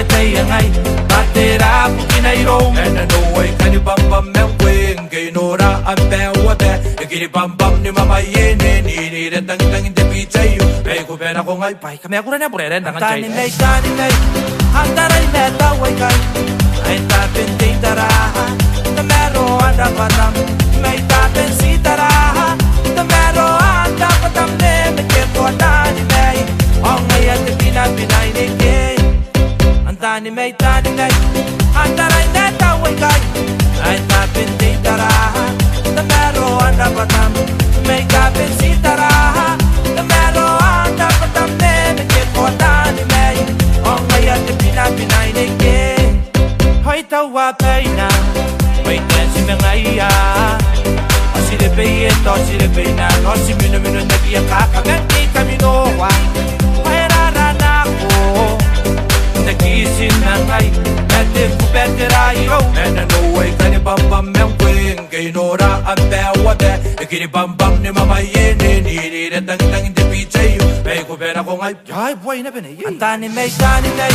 ya tay ngai batera pukinairo and no way can you bum bum me wing gainora abe wabe giri bum bum ni mama yene ni re tang tang de pichai be ko be na ko ngai pai kame akura na pure ren dangan chai tani nei antarai me ta wai kai ai ta penting tara the mero anda patam me ta pensi tara the mero anda patam ne me ke to tani nei ong ai at pina pinai ne ke antani me tani nei antarai me ta wai kai ai ta penting tara the mero anda patam me ta pensi tara the mero anda patam ne me ke to tani nei ong ai at pina pinai ne ke hoi ta wa peina wai tensi me ngai ya asire pe to asire pe na no si mino mino na kia ka ka me camino wa era rana ko na kisin na ngai mete fu petera yo and no way can bam bam me wing gainora abe wa be giri bam bam ni mama yene ni re tang tang de pichai be ko be na ko ngai ai boy na be ne antani me nei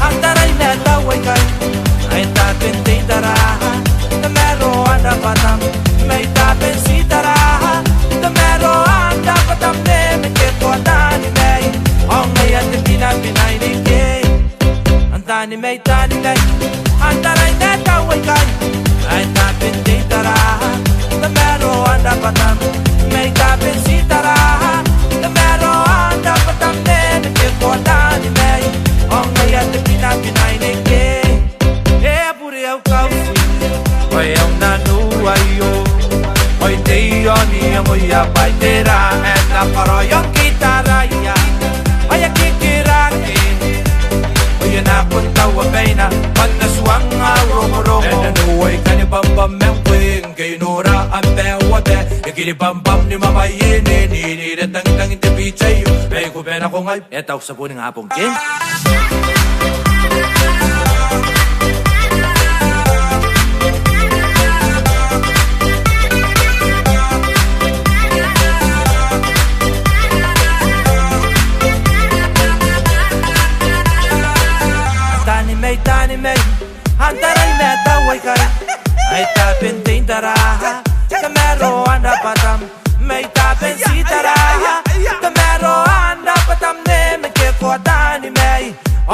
antarai me ta wai kai ai ta penting tara the mero anda patam me ta pensi tara the mero anda patam ne me ke to tani nei ong ai at pina pinai ni ke antani me nei antarai me ta wai kai ai ta penting tara the mero anda patam me ta pensi tara the mero anda patam ne me ke to tani nei ong ai at pina pinai ni ke eu causi oi eu na nua io oi dei oni oi a baitera e na paroyo kitara ya oi a kikiraki oi na kunta wa beina panna suanga romo romo e na oi kani bam bam me wing gainora abe wa be giri bam bam ni mama yene ni re tang tang te pichai be ko be na ko ngai e tau sa puning hapong king tani me antarai me ta wai kai ai ta penting tara camero anda patam me ta pensi tara camero anda patam ne me ke ko tani me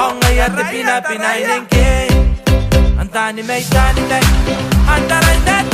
ong ai at pina pinai neng ke antani me antarai me